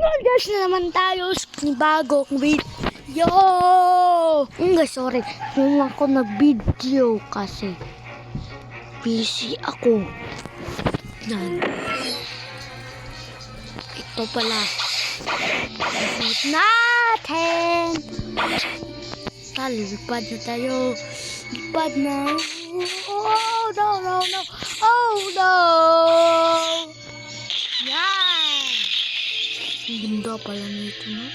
Guys na naman tayo sa bagong video. Guys, sorry. Kung ako nag-video kasi busy ako. Yan. Ito pala. Susunod natin. Lipad na tayo. Lipad na. Oh, no, no, no. Oh, no. Yan. Ang ganda pala nito, no?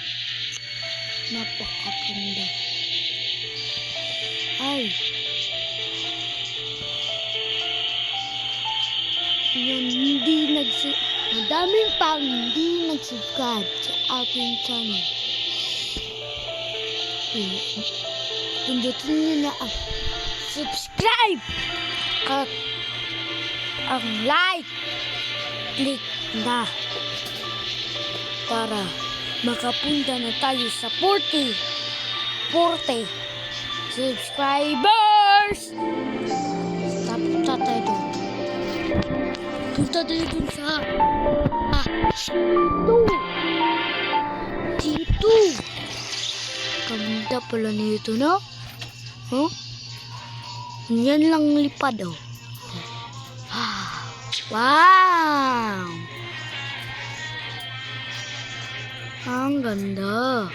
Napakaganda. Ay. Yan, madaming pang hindi nag-subscribe sa ating channel. Pindutin nyo na ang subscribe at ang like. Click na para makapunta na tayo sa 40 subscribers. Punta tayo doon. Punta tayo doon sa dito. Ganda pala nito, no? Huh? Yan lang lipad, oh. Wow! Ang ganda.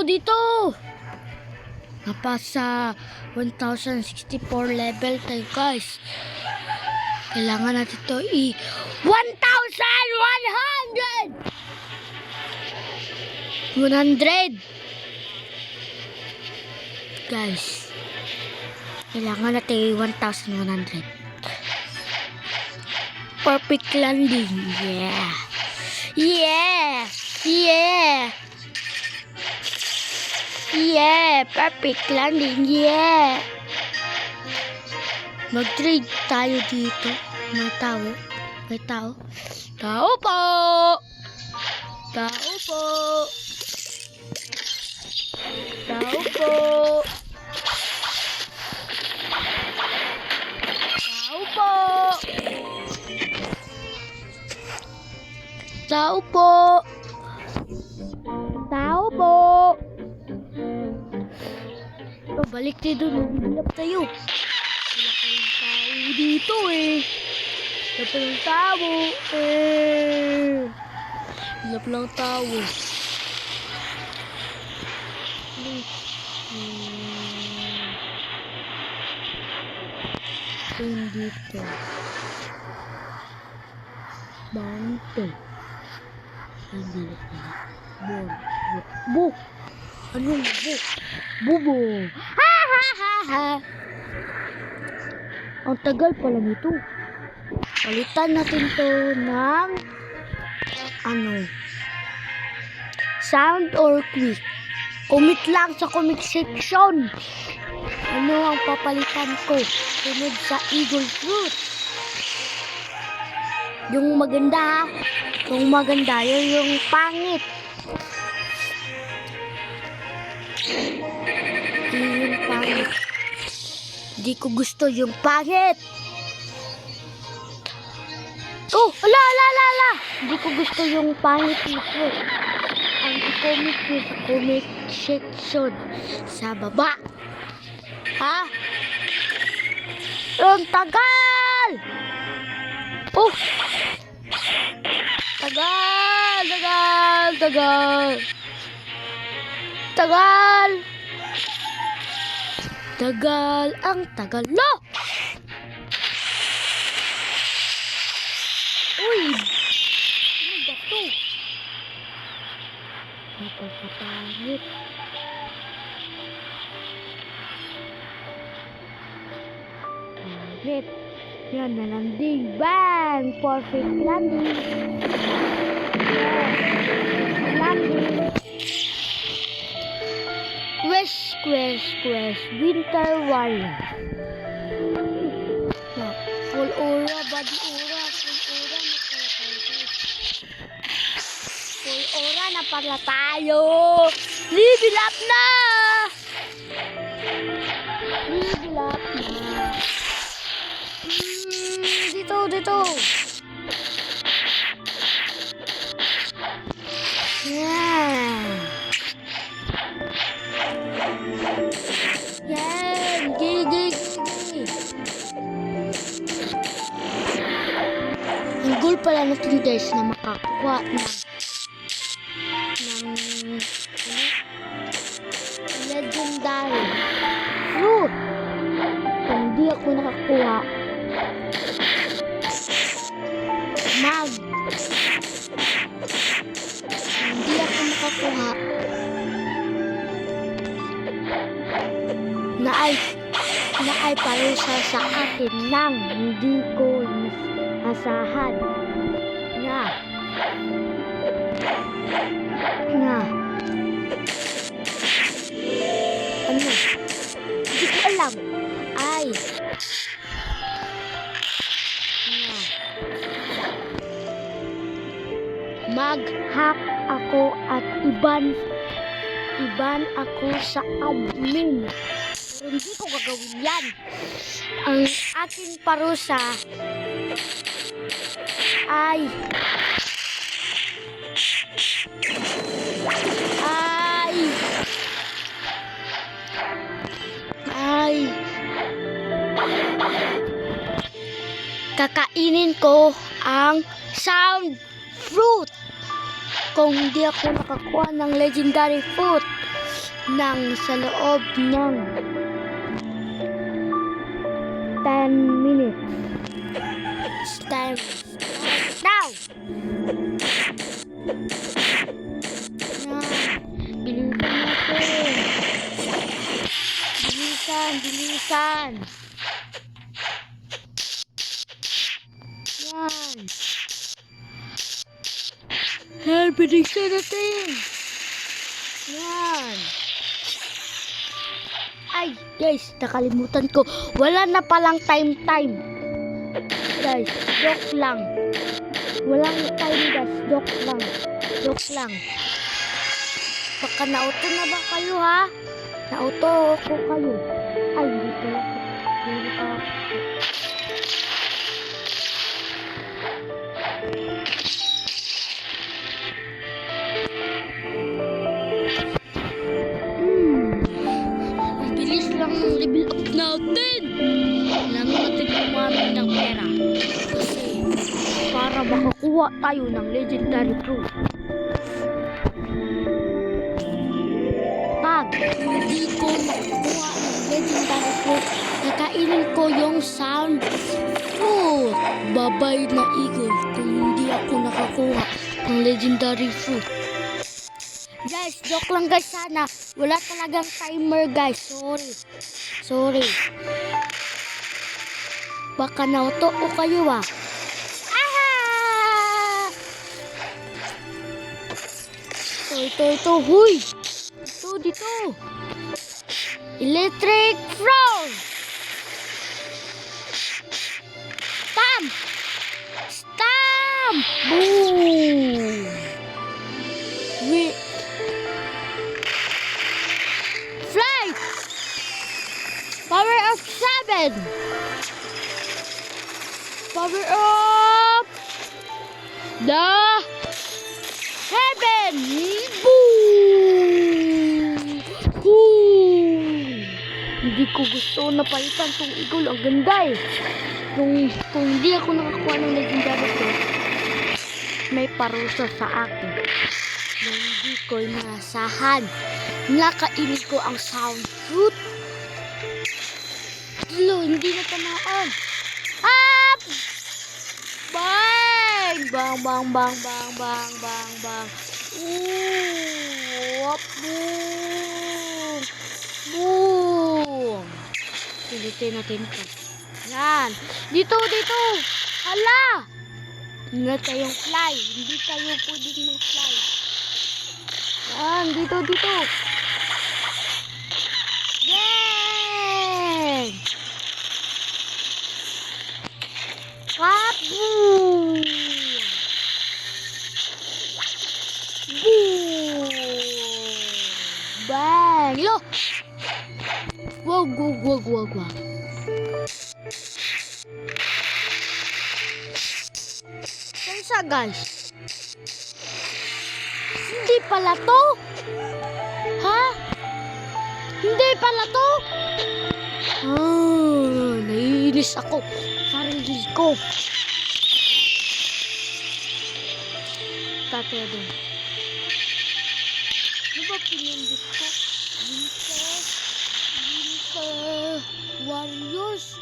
Dito. Napasa 1064 level tayo, guys. Kailangan natin ito 100 guys. Kailangan natin 1,100. Perfect landing. Yeah, perfect landing. Yeah. Mag-trade tayo dito. May tao. Tao po. Balik tayo doon. Magbilap tayo. Wala kayong tao dito eh. Bilap lang tao. Dito. Bante. Bu. Anong bu? Bubo. Ang tagal pala nito. Palitan natin to ng sound or quick. Comment lang sa comment section. Ano ang papalitan ko? Sunod sa Eagle Fruit. Yung maganda, yun yung pangit. Yung pangit. Di ko gusto yung pangit. Oh, ala. Di ko gusto yung pangit nito. Ang i-comment nyo sa comment section sa baba. Ha? Ang tagal! Oh! Tagal! Ang tagal! No! Uy! Ano ba ito? Napagpapangit. Pangit. Yan na landing. Bang! Perfect landing. Quest. Winter Warrior. Full aura, body aura. Full aura na pala tayo. Level up na! Dito. Yan. Yan. Gigi. Ang goal pala natin guys na makakuha ng legendary fruit. Kung hindi ako nakakuha, hindi ako nakakuha na ay parusa sa akin nang hindi ko asahan na ano, hindi ko alam ay mag-hack ako at iban ako sa admin. Pero hindi ko gagawin yan. Ang aking parusa ay kakainin ko ang sound fruit. Kung hindi ako nakakuha ng legendary fruit sa loob ng 10 minutes. It's time now. Bilisan. Yan. Bilisan natin. Yan. Ay, guys, nakalimutan ko. Wala na palang time. Guys, joke lang. Walang time, guys. Joke lang. Baka nauto na ba kayo, ha? Nauto ko kayo. Ay, dito. Level up natin. Kailangan natin kumamit ng pera kasi para makakuha tayo ng legendary fruit. Pag hindi ko makakuha ng legendary fruit, kakainin ko yung sound fruit. Babay na eagle kung hindi ako nakakuha ng legendary fruit. Guys, joke lang guys, sana. Wala talagang timer guys. Sorry. Baka nauto o kayo ah. Ito. Huy. Dito. Electric froze. Stamp. Boom. Flight. Power of 7. Power of the heaven. Boom. Hindi ko gusto na palitan tong eagle. Ang ganda eh. Kung hindi ako nakakuha ng legendary fruit, may parusa sa akin. Hindi ko inasahan. Nakainin ko ang sound fruit. Hindi na tamaan. Up! Bang! Bang! Boom! Ulitin natin ito. Yan. Dito. Hala! Hindi na tayong fly. Hindi tayo pwedeng mag-fly. Yan. Dito. Yan! Boom! Bang! Lo! Wag. Saan siya, guys? Hindi pala to? Ha? Hindi pala to? Naiinis ako. Sarili ko. Tatay doon. Ano ba pinindot ko? Winter Warriors?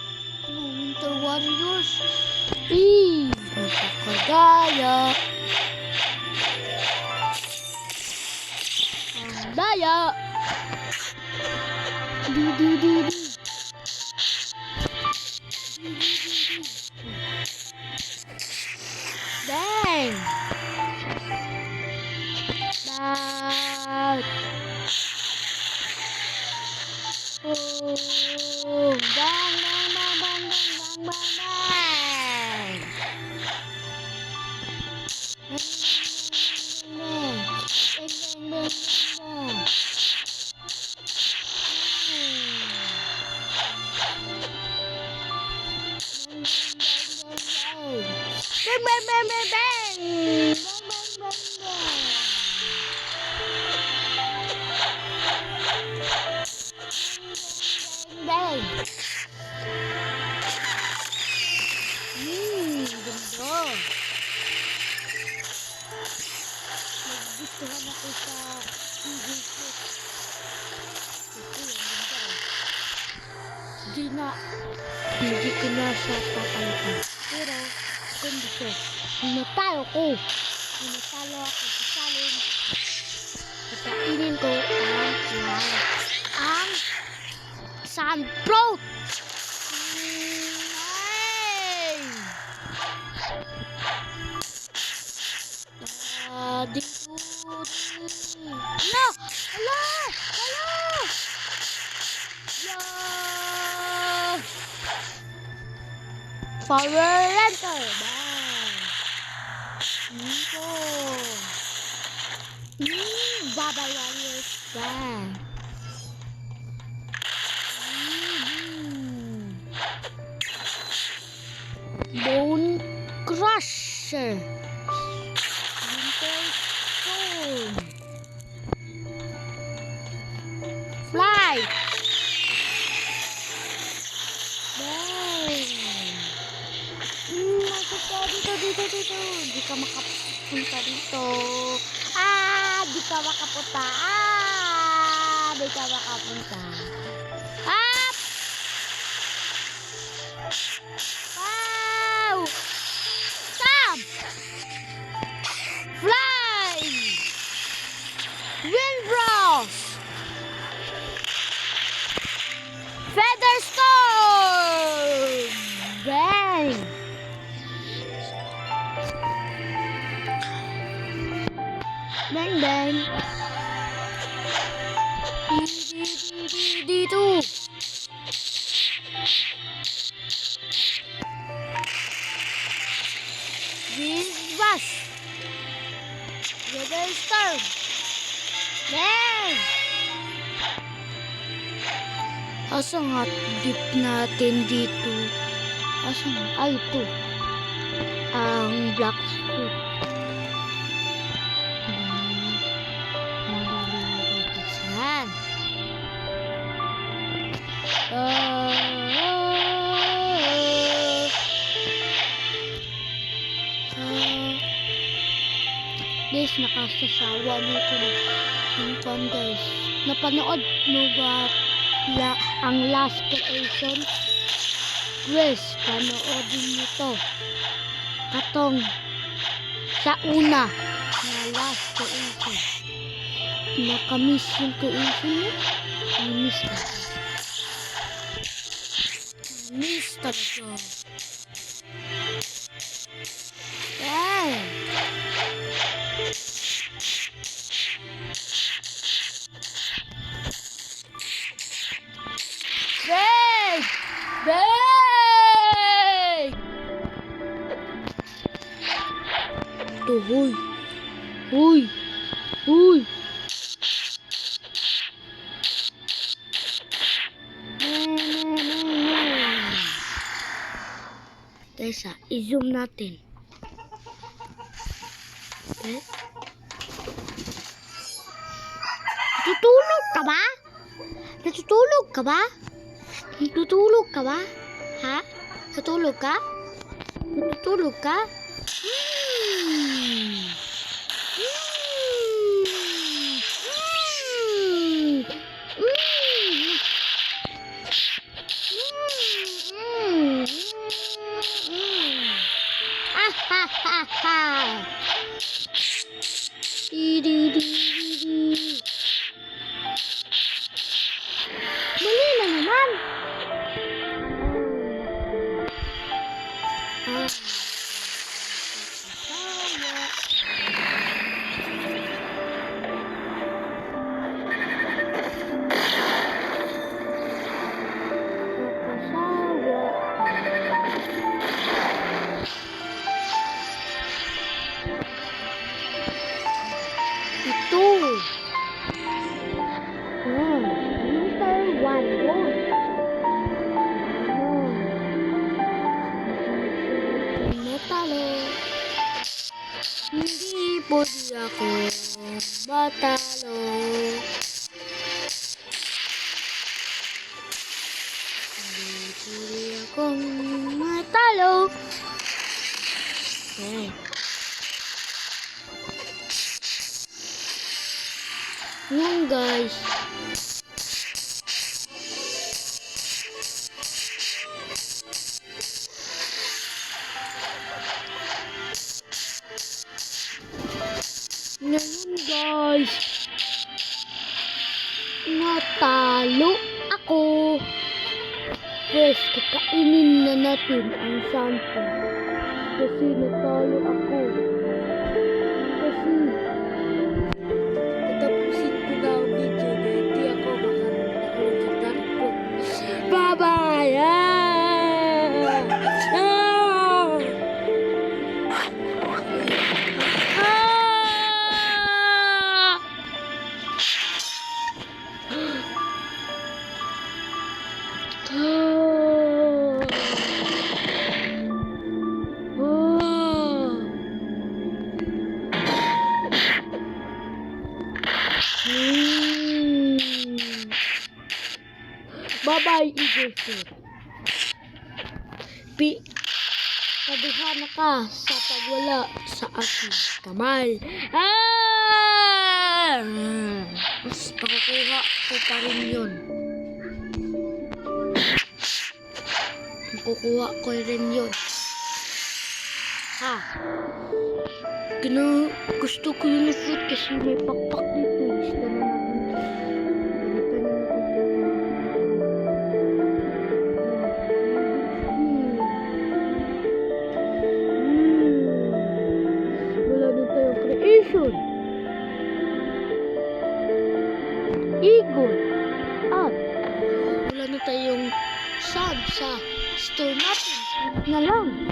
Ano, Winter Warriors? Napakadaya. Ang daya. Di. Dang. Bad. Oh, bang. Ganda. Nagustuhan ako sa Google Foot. Kasi ang ganda. Hindi ko na siya papalitan. Pero, kondisyon. Natalo ako sa salin. Kakainin ko ang sunflower. Dito. Hala! Yeah! Power Ranger. Dito. Baba Warriors. Bone Crusher. Fly! Dito. Di ka makapunta dito. Di ka makapunta. Up! Wow! Stop! Fly! Windbros! Feather Storm! Bang! Bang! Dito! Windbros! Feather Storm! Bang! Asa nga dip natin dito? Asa nga? Ay, ito. Ang black fruit. Yan. Guys, nakasasawa dito na guys. Napanood mo ba ang last creation? Guys, panoodin nyo to. Katong sa una na last creation. Nakamiss yung creation mo? Namiss ka. Namiss talaga. Yan. Bang! Ito, huy. guys i-zoom natin. Okay. Natutulog ka ba? Natutulog ka ba? Natutulog ka ba? Ha? Natutulog ka? Natutulog ka? Hmm. Mali na naman. Ito. Winter wonderland. Matalo. Hindi pwede ako matalo. Hindi pwede akong matalo. Okay. Yan guys. Ngayon guys. Natalo ako. First, kakainin na natin ang sample. Kasi natalo ako. Kasi tapusin ko na ang video na hindi ako makakalimutan ko. Bye-bye! Bye-bye, Eagle. Padihana ka sa pagwala sa aking kamay. Makukuha ko pa rin yun. Makukuha ko rin yun. Ha? Gusto ko yung fruit kasi may pakpak dito. Gusto na natin. Eagle at wala na tayong sub sa store natin. Na lang.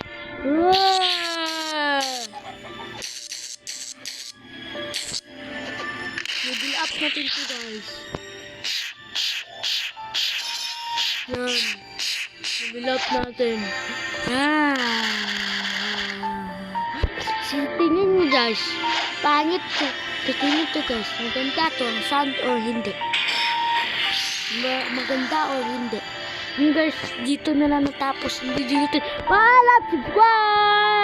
Level up natin ito guys. Yan. Level up natin. Tingnan nyo guys. Pangit ko. Tingnan nyo guys. Maganda to ang sound or hindi. Maganda or hindi. Guys, dito na lang natapos ang video natin. Subscribe!